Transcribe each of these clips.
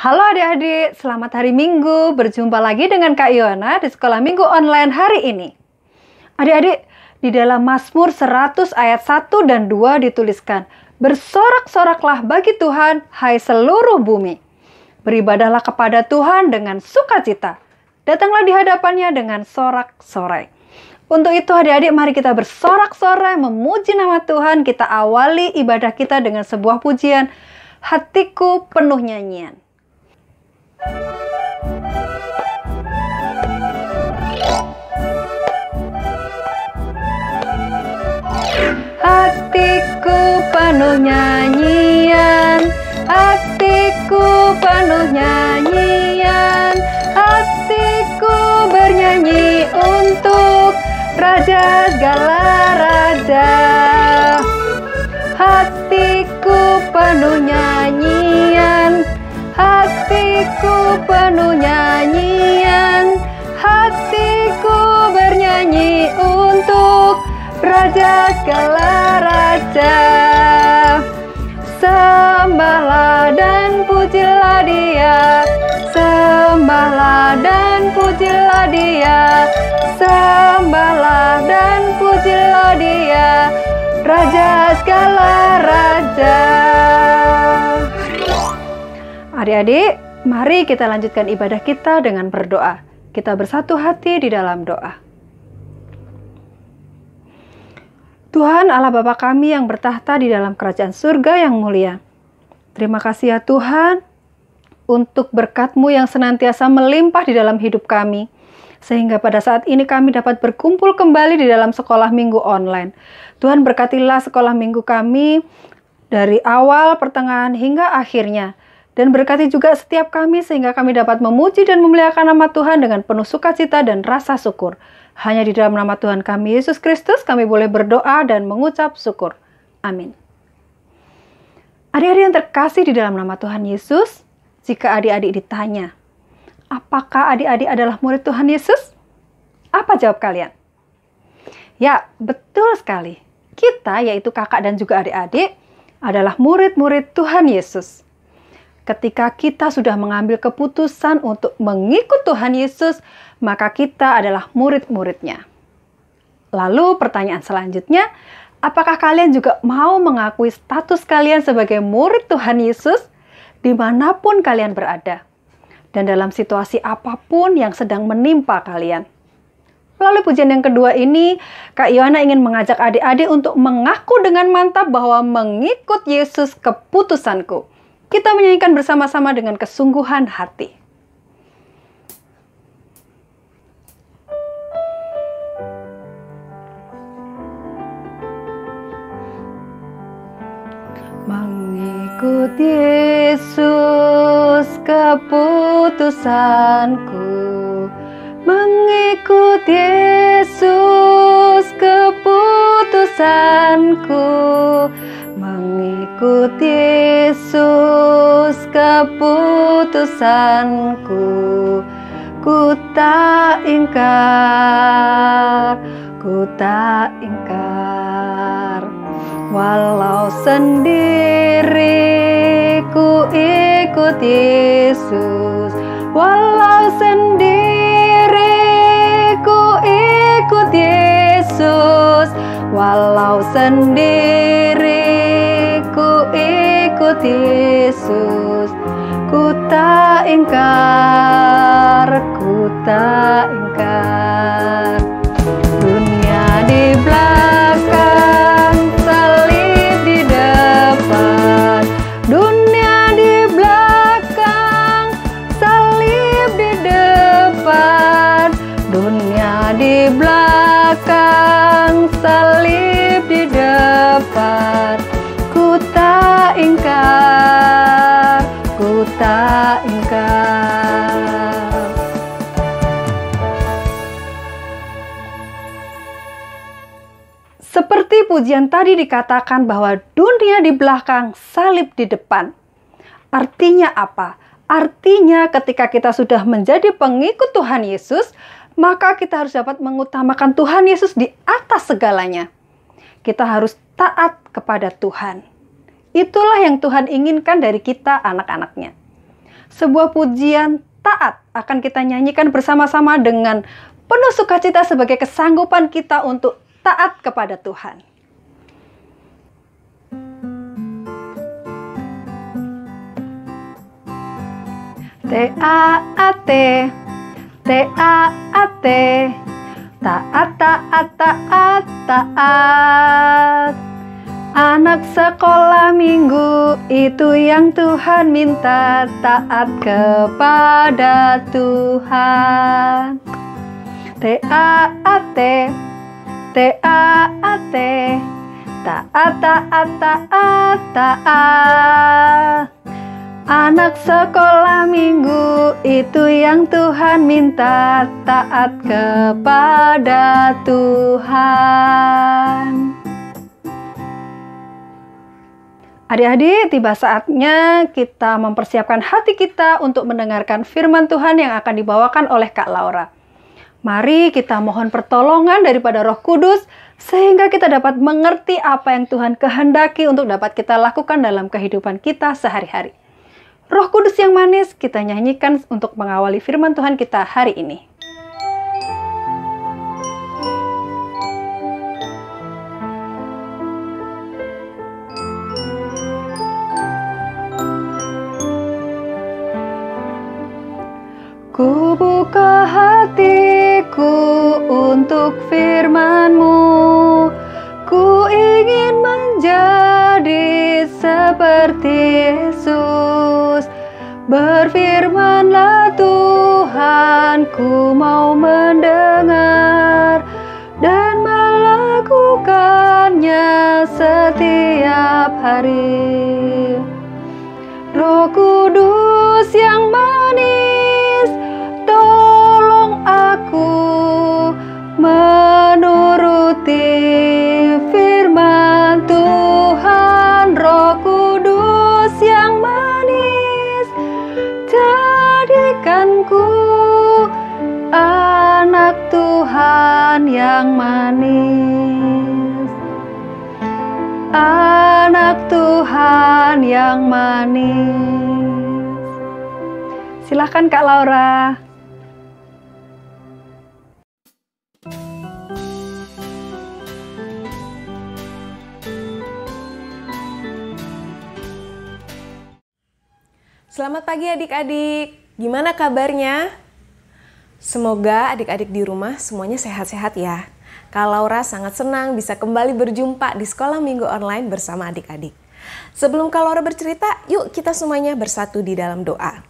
Halo adik-adik, selamat hari Minggu. Berjumpa lagi dengan Kak Iona di Sekolah Minggu Online hari ini. Adik-adik, di dalam Mazmur 100 ayat 1 dan 2 dituliskan, "Bersorak-soraklah bagi Tuhan, hai seluruh bumi. Beribadahlah kepada Tuhan dengan sukacita. Datanglah di hadapannya dengan sorak-sorai." Untuk itu adik-adik, mari kita bersorak-sorai memuji nama Tuhan. Kita awali ibadah kita dengan sebuah pujian, "Hatiku penuh nyanyian." Hatiku penuh nyanyian, hatiku penuh nyanyian, hatiku bernyanyi untuk Raja segala raja. Hatiku penuh nyanyian, hatiku penuh nyanyian, hatiku bernyanyi untuk Raja segala raja. Sembahlah dan pujilah Dia, sembahlah dan pujilah Dia, sembahlah dan pujilah Dia, Raja segala raja. Adik-adik, mari kita lanjutkan ibadah kita dengan berdoa. Kita bersatu hati di dalam doa. Tuhan Allah Bapa kami yang bertahta di dalam kerajaan surga yang mulia. Terima kasih ya Tuhan untuk berkat-Mu yang senantiasa melimpah di dalam hidup kami. Sehingga pada saat ini kami dapat berkumpul kembali di dalam sekolah minggu online. Tuhan berkatilah sekolah minggu kami dari awal, pertengahan hingga akhirnya. Dan berkati juga setiap kami sehingga kami dapat memuji dan memuliakan nama Tuhan dengan penuh sukacita dan rasa syukur. Hanya di dalam nama Tuhan kami Yesus Kristus kami boleh berdoa dan mengucap syukur. Amin. Adik-adik yang terkasih di dalam nama Tuhan Yesus, jika adik-adik ditanya, apakah adik-adik adalah murid Tuhan Yesus? Apa jawab kalian? Ya, betul sekali. Kita, yaitu kakak dan juga adik-adik, adalah murid-murid Tuhan Yesus. Ketika kita sudah mengambil keputusan untuk mengikut Tuhan Yesus, maka kita adalah murid-muridnya. Lalu pertanyaan selanjutnya, apakah kalian juga mau mengakui status kalian sebagai murid Tuhan Yesus dimanapun kalian berada? Dan dalam situasi apapun yang sedang menimpa kalian. Melalui pujian yang kedua ini, Kak Iona ingin mengajak adik-adik untuk mengaku dengan mantap bahwa mengikut Yesus keputusanku. Kita menyanyikan bersama-sama dengan kesungguhan hati. Mengikut Yesus keputusanku, mengikut Yesus keputusanku, mengikut Yesus keputusanku. Ku tak ingkar, ku tak ingkar. Walau sendiri ku ikut Yesus, walau sendiri ku ikut Yesus, walau sendiri ku ikut Yesus. Ku tak ingkar, ku tak ingkar. Dunia di belakang, salib di depan. Dunia di belakang, salib di depan. Dunia di belakang, salib di depan. Ku tak ingkar, ku tak ingkar. Seperti pujian tadi dikatakan bahwa dunia di belakang, salib di depan. Artinya apa? Artinya ketika kita sudah menjadi pengikut Tuhan Yesus, maka kita harus dapat mengutamakan Tuhan Yesus di atas segalanya. Kita harus taat kepada Tuhan. Itulah yang Tuhan inginkan dari kita anak-anaknya. sebuah pujian taat akan kita nyanyikan bersama-sama dengan penuh sukacita sebagai kesanggupan kita untuk taat kepada Tuhan. T-A-A-T, T-A-A-T, taat, taat, taat, taat. Anak sekolah minggu itu yang Tuhan minta, taat kepada Tuhan. T-A-A-T, T-A-A-T, taat, taat, taat, taat. Anak sekolah minggu itu yang Tuhan minta, taat kepada Tuhan. Adik-adik, tiba saatnya kita mempersiapkan hati kita untuk mendengarkan firman Tuhan yang akan dibawakan oleh Kak Laura. Mari kita mohon pertolongan daripada Roh Kudus sehingga kita dapat mengerti apa yang Tuhan kehendaki untuk dapat kita lakukan dalam kehidupan kita sehari-hari. Roh Kudus yang manis kita nyanyikan untuk mengawali firman Tuhan kita hari ini. Ku buka hatiku untuk firman-Mu, ku ingin menjadi seperti Yesus. Berfirmanlah Tuhan, ku mau mendengar dan melakukannya setiap hari. Roh Kudus yang manis, tolong aku menuruti firman Tuhan. Roh Kudus yang manis, jadikanku anak Tuhan yang manis. Anak Tuhan yang manis. Silakan Kak Laura. Selamat pagi adik-adik, gimana kabarnya? Semoga adik-adik di rumah semuanya sehat-sehat ya. Kak Laura sangat senang bisa kembali berjumpa di sekolah minggu online bersama adik-adik. Sebelum Kak Laura bercerita, yuk kita semuanya bersatu di dalam doa.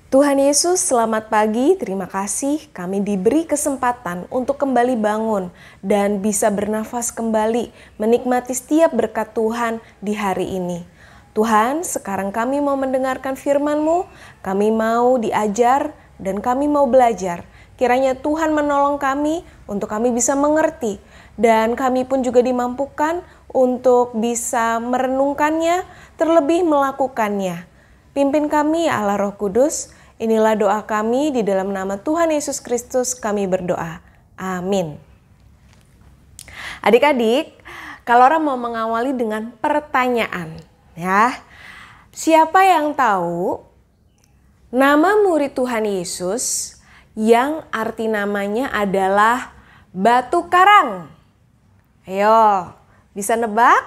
Tuhan Yesus, selamat pagi, terima kasih kami diberi kesempatan untuk kembali bangun dan bisa bernafas kembali menikmati setiap berkat Tuhan di hari ini. Tuhan, sekarang kami mau mendengarkan firman-Mu, kami mau diajar dan kami mau belajar. Kiranya Tuhan menolong kami untuk kami bisa mengerti dan kami pun juga dimampukan untuk bisa merenungkannya, terlebih melakukannya. Pimpin kami ya Allah Roh Kudus, inilah doa kami di dalam nama Tuhan Yesus Kristus kami berdoa. Amin. Adik-adik, Kak Laura mau mengawali dengan pertanyaan. Ya, siapa yang tahu nama murid Tuhan Yesus yang arti namanya adalah batu karang? Ayo, bisa nebak?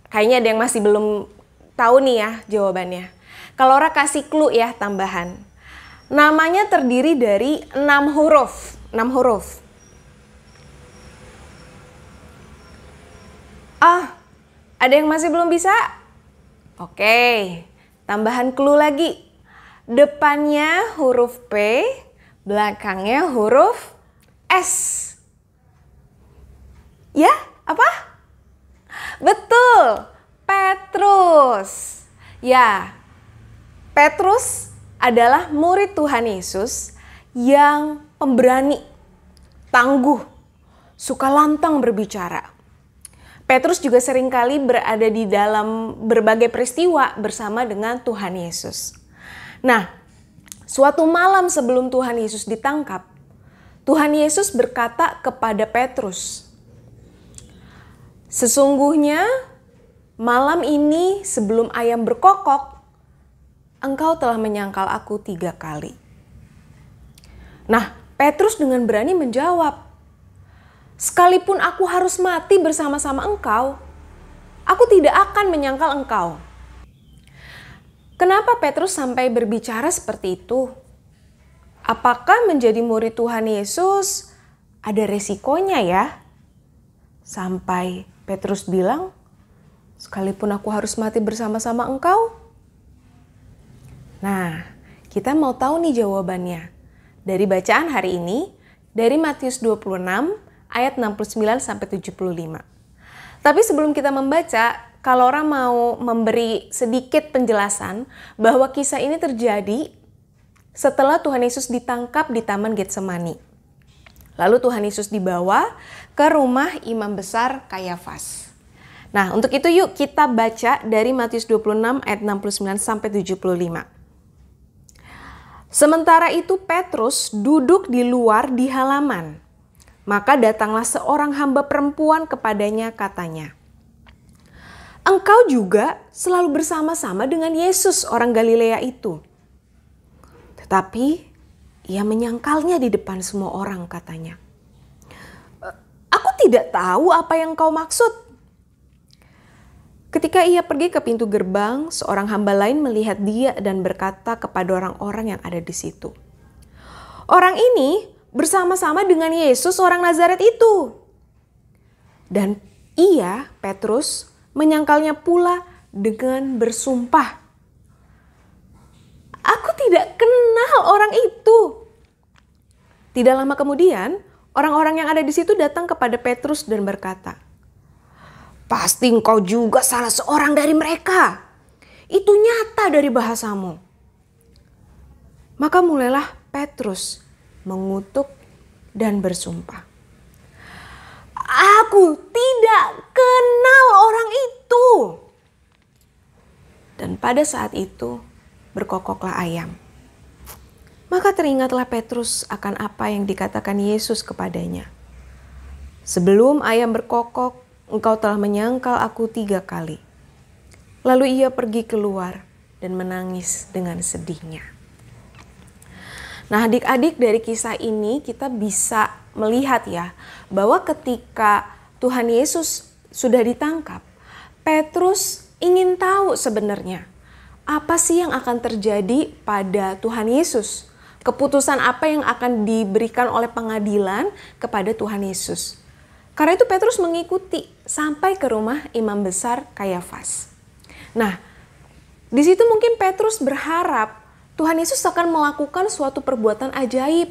Kayaknya ada yang masih belum tahu nih ya jawabannya. Kalau Laura kasih clue ya tambahan. Namanya terdiri dari 6 huruf. 6 huruf. Ada yang masih belum bisa? Oke, tambahan clue lagi. Depannya huruf P, belakangnya huruf S. Ya, apa? Betul, Petrus. Ya, Petrus adalah murid Tuhan Yesus yang pemberani, tangguh, suka lantang berbicara. Petrus juga seringkali berada di dalam berbagai peristiwa bersama dengan Tuhan Yesus. Nah, suatu malam sebelum Tuhan Yesus ditangkap, Tuhan Yesus berkata kepada Petrus, "Sesungguhnya malam ini sebelum ayam berkokok, engkau telah menyangkal aku 3 kali. Nah, Petrus dengan berani menjawab, sekalipun aku harus mati bersama-sama engkau, aku tidak akan menyangkal engkau. Kenapa Petrus sampai berbicara seperti itu? Apakah menjadi murid Tuhan Yesus ada resikonya ya? Sampai Petrus bilang, sekalipun aku harus mati bersama-sama engkau. Nah, kita mau tahu nih jawabannya. Dari bacaan hari ini, dari Matius 26 ayat 69 sampai 75. Tapi sebelum kita membaca, kalau orang mau memberi sedikit penjelasan bahwa kisah ini terjadi setelah Tuhan Yesus ditangkap di Taman Getsemani. Lalu Tuhan Yesus dibawa ke rumah imam besar Kayafas. Nah, untuk itu yuk kita baca dari Matius 26 ayat 69 sampai 75. Sementara itu Petrus duduk di luar di halaman. Maka datanglah seorang hamba perempuan kepadanya, katanya, engkau juga selalu bersama-sama dengan Yesus orang Galilea itu. Tetapi ia menyangkalnya di depan semua orang, katanya, aku tidak tahu apa yang kau maksud. Ketika ia pergi ke pintu gerbang, seorang hamba lain melihat dia dan berkata kepada orang-orang yang ada di situ, orang ini bersama-sama dengan Yesus orang Nazaret itu. Dan ia, Petrus, menyangkalnya pula dengan bersumpah, aku tidak kenal orang itu. Tidak lama kemudian, orang-orang yang ada di situ datang kepada Petrus dan berkata, pasti engkau juga salah seorang dari mereka. Itu nyata dari bahasamu. Maka mulailah Petrus mengutuk dan bersumpah, aku tidak kenal orang itu. Dan pada saat itu berkokoklah ayam. Maka teringatlah Petrus akan apa yang dikatakan Yesus kepadanya. Sebelum ayam berkokok, engkau telah menyangkal aku 3 kali. Lalu ia pergi keluar dan menangis dengan sedihnya. Nah, adik-adik, dari kisah ini kita bisa melihat ya, bahwa ketika Tuhan Yesus sudah ditangkap, Petrus ingin tahu sebenarnya apa sih yang akan terjadi pada Tuhan Yesus. Keputusan apa yang akan diberikan oleh pengadilan kepada Tuhan Yesus. Karena itu Petrus mengikuti sampai ke rumah imam besar Kayafas. Nah, di situ mungkin Petrus berharap Tuhan Yesus akan melakukan suatu perbuatan ajaib.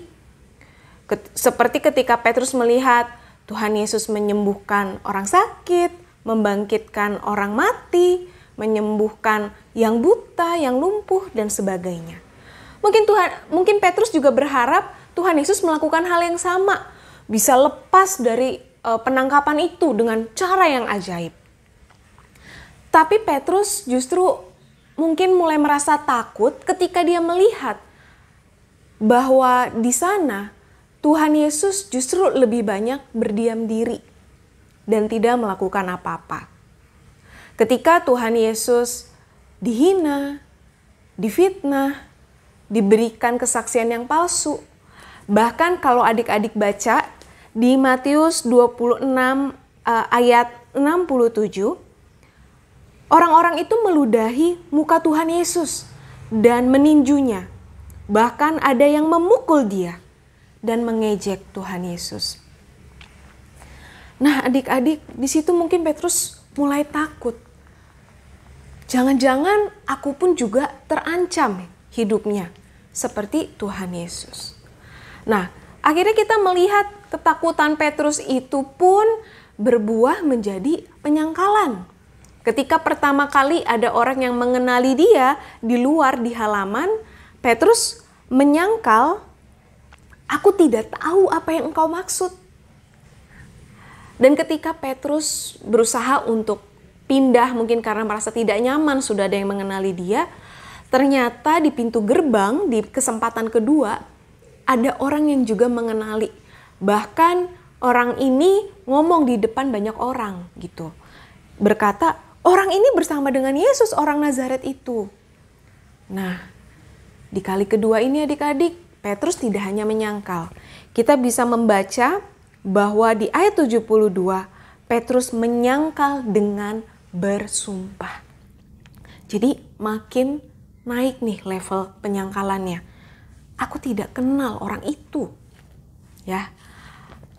Seperti ketika Petrus melihat Tuhan Yesus menyembuhkan orang sakit, membangkitkan orang mati, menyembuhkan yang buta, yang lumpuh, dan sebagainya. Mungkin Petrus juga berharap Tuhan Yesus melakukan hal yang sama, bisa lepas dari penangkapan itu dengan cara yang ajaib. Tapi Petrus justru mungkin mulai merasa takut ketika dia melihat bahwa di sana Tuhan Yesus justru lebih banyak berdiam diri dan tidak melakukan apa-apa. Ketika Tuhan Yesus dihina, difitnah, diberikan kesaksian yang palsu. Bahkan kalau adik-adik baca di Matius 26 ayat 67, orang-orang itu meludahi muka Tuhan Yesus dan meninjunya. Bahkan ada yang memukul dia dan mengejek Tuhan Yesus. Nah, adik-adik, di situ mungkin Petrus mulai takut. Jangan-jangan aku pun juga terancam hidupnya seperti Tuhan Yesus. Nah, akhirnya kita melihat ketakutan Petrus itu pun berbuah menjadi penyangkalan. Ketika pertama kali ada orang yang mengenali dia di luar di halaman, Petrus menyangkal, aku tidak tahu apa yang engkau maksud. Dan ketika Petrus berusaha untuk pindah mungkin karena merasa tidak nyaman sudah ada yang mengenali dia, ternyata di pintu gerbang di kesempatan kedua ada orang yang juga mengenali. Bahkan orang ini ngomong di depan banyak orang gitu. Berkata, orang ini bersama dengan Yesus, orang Nazaret itu. Nah, di kali kedua ini adik-adik, Petrus tidak hanya menyangkal. Kita bisa membaca bahwa di ayat 72, Petrus menyangkal dengan bersumpah. Jadi makin naik nih level penyangkalannya. Aku tidak kenal orang itu. Ya.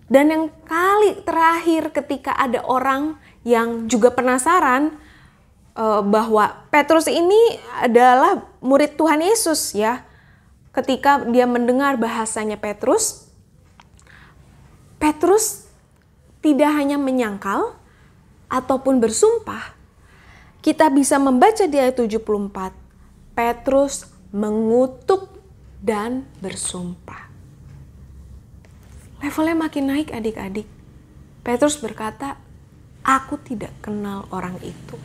Dan yang kali terakhir ketika ada orang yang juga penasaran bahwa Petrus ini adalah murid Tuhan Yesus ya. Ketika dia mendengar bahasanya Petrus tidak hanya menyangkal ataupun bersumpah. Kita bisa membaca di ayat 74. Petrus mengutuk dan bersumpah. Levelnya makin naik adik-adik. Petrus berkata, aku tidak kenal orang itu.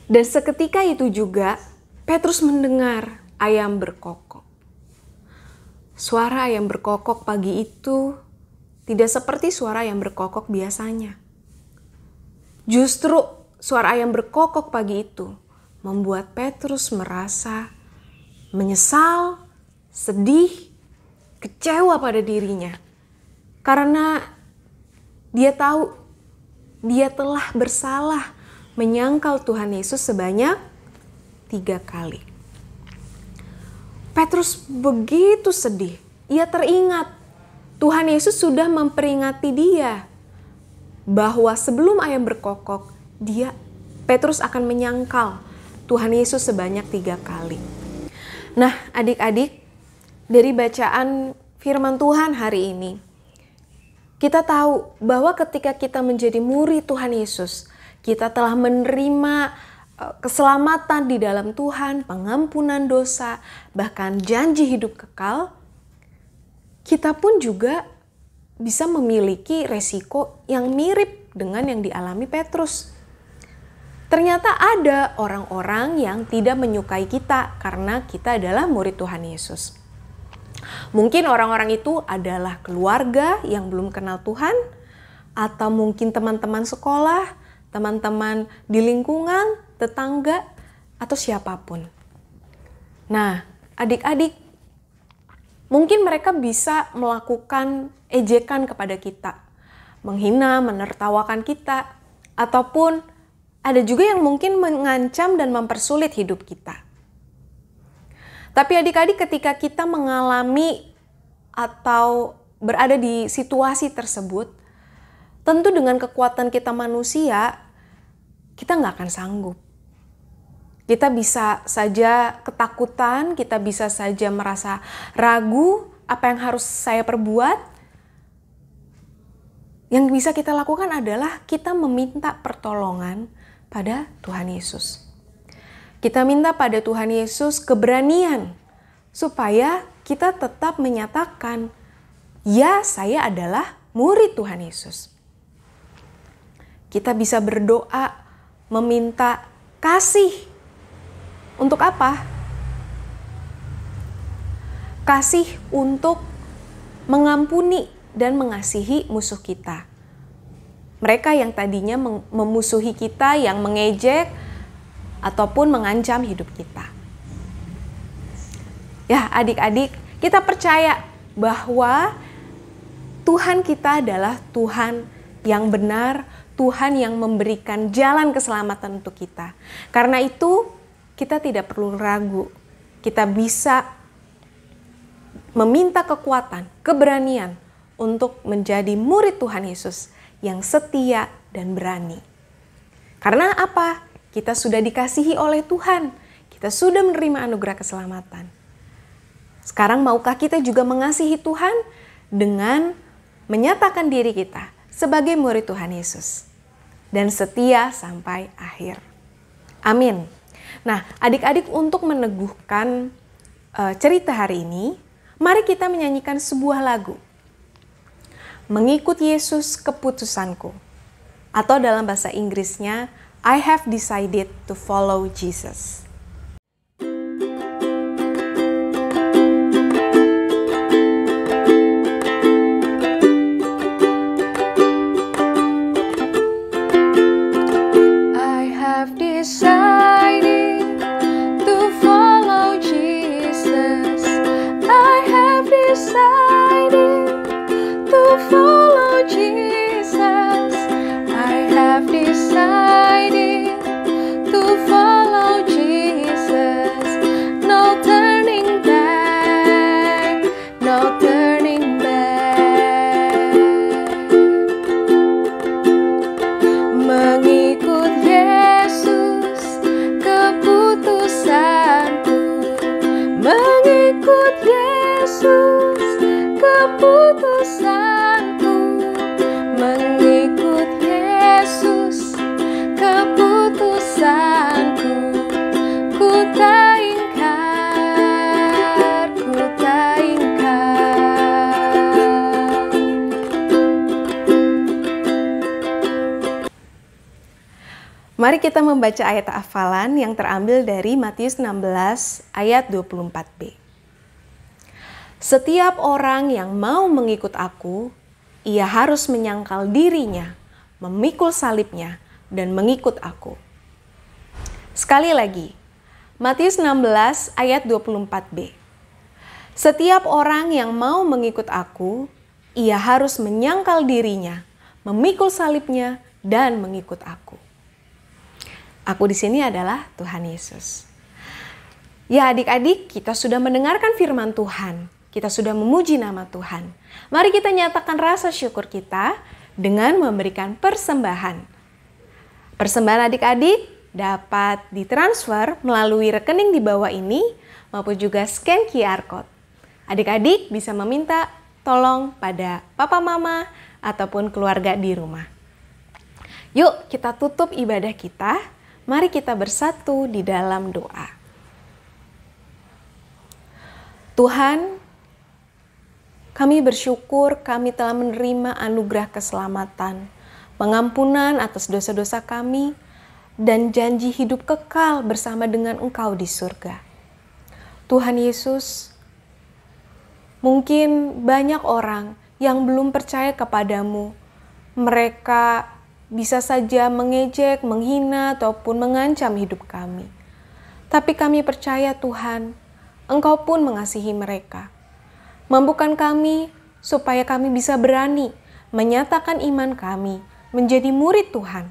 Dan seketika itu juga Petrus mendengar ayam berkokok. Suara ayam berkokok pagi itu tidak seperti suara ayam berkokok biasanya. Justru suara ayam berkokok pagi itu membuat Petrus merasa menyesal, sedih, kecewa pada dirinya. Karena dia tahu dia telah bersalah menyangkal Tuhan Yesus sebanyak 3 kali. Petrus begitu sedih. Ia teringat Tuhan Yesus sudah memperingati dia bahwa sebelum ayam berkokok, Petrus akan menyangkal Tuhan Yesus sebanyak 3 kali. Nah, adik-adik, dari bacaan firman Tuhan hari ini, kita tahu bahwa ketika kita menjadi murid Tuhan Yesus, kita telah menerima keselamatan di dalam Tuhan, pengampunan dosa, bahkan janji hidup kekal. Kita pun juga bisa memiliki resiko yang mirip dengan yang dialami Petrus. Ternyata ada orang-orang yang tidak menyukai kita karena kita adalah murid Tuhan Yesus. Mungkin orang-orang itu adalah keluarga yang belum kenal Tuhan, atau mungkin teman-teman sekolah, teman-teman di lingkungan, tetangga, atau siapapun. Nah, adik-adik, mungkin mereka bisa melakukan ejekan kepada kita, menghina, menertawakan kita, ataupun ada juga yang mungkin mengancam dan mempersulit hidup kita. Tapi adik-adik, ketika kita mengalami atau berada di situasi tersebut, tentu dengan kekuatan kita manusia, kita nggak akan sanggup. Kita bisa saja ketakutan, kita bisa saja merasa ragu apa yang harus saya perbuat. Yang bisa kita lakukan adalah kita meminta pertolongan pada Tuhan Yesus. Kita minta pada Tuhan Yesus keberanian supaya kita tetap menyatakan, ya, saya adalah murid Tuhan Yesus. Kita bisa berdoa meminta kasih. Untuk apa? Kasih untuk mengampuni dan mengasihi musuh kita. Mereka yang tadinya memusuhi kita, yang mengejek ataupun mengancam hidup kita. Ya, adik-adik, kita percaya bahwa Tuhan kita adalah Tuhan yang benar, Tuhan yang memberikan jalan keselamatan untuk kita. Karena itu, kita tidak perlu ragu. Kita bisa meminta kekuatan, keberanian untuk menjadi murid Tuhan Yesus yang setia dan berani. Karena apa? Kita sudah dikasihi oleh Tuhan. Kita sudah menerima anugerah keselamatan. Sekarang maukah kita juga mengasihi Tuhan dengan menyatakan diri kita sebagai murid Tuhan Yesus dan setia sampai akhir. Amin. Nah, adik-adik, untuk meneguhkan cerita hari ini, mari kita menyanyikan sebuah lagu. Mengikut Yesus keputusanku. Atau dalam bahasa Inggrisnya, I have decided to follow Jesus. I have mengikut Yesus, keputusanku. Mengikut Yesus, keputusanku. Ku tak ingkar, ku tak ingkar. Mari kita membaca ayat hafalan yang terambil dari Matius 16 ayat 24b. Setiap orang yang mau mengikut aku, ia harus menyangkal dirinya, memikul salibnya, dan mengikut aku. Sekali lagi, Matius 16 ayat 24b. Setiap orang yang mau mengikut aku, ia harus menyangkal dirinya, memikul salibnya, dan mengikut aku. Aku di sini adalah Tuhan Yesus. Ya adik-adik, kita sudah mendengarkan firman Tuhan. Kita sudah memuji nama Tuhan. Mari kita nyatakan rasa syukur kita dengan memberikan persembahan. Persembahan adik-adik dapat ditransfer melalui rekening di bawah ini maupun juga scan QR Code. Adik-adik bisa meminta tolong pada papa mama ataupun keluarga di rumah. Yuk kita tutup ibadah kita. Mari kita bersatu di dalam doa. Tuhan, kami bersyukur kami telah menerima anugerah keselamatan, pengampunan atas dosa-dosa kami, dan janji hidup kekal bersama dengan Engkau di surga. Tuhan Yesus, mungkin banyak orang yang belum percaya kepadamu. Mereka bisa saja mengejek, menghina, ataupun mengancam hidup kami. Tapi kami percaya Tuhan, Engkau pun mengasihi mereka. Mampukan kami supaya kami bisa berani menyatakan iman kami menjadi murid Tuhan.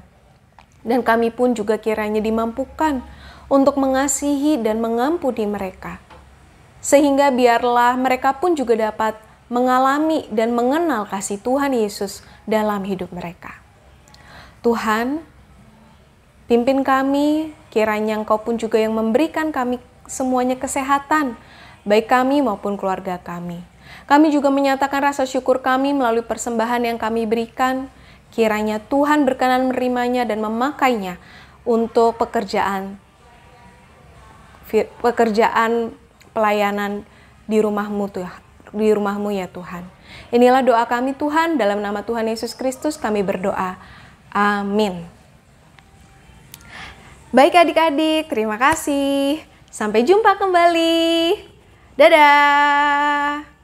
Dan kami pun juga kiranya dimampukan untuk mengasihi dan mengampuni mereka. Sehingga biarlah mereka pun juga dapat mengalami dan mengenal kasih Tuhan Yesus dalam hidup mereka. Tuhan, pimpin kami, kiranya Engkau pun juga yang memberikan kami semuanya kesehatan, baik kami maupun keluarga kami. Kami juga menyatakan rasa syukur kami melalui persembahan yang kami berikan. Kiranya Tuhan berkenan menerimanya dan memakainya untuk pekerjaan pelayanan di rumahmu ya Tuhan. Inilah doa kami Tuhan, dalam nama Tuhan Yesus Kristus kami berdoa. Amin. Baik adik-adik, terima kasih. Sampai jumpa kembali. Dadah.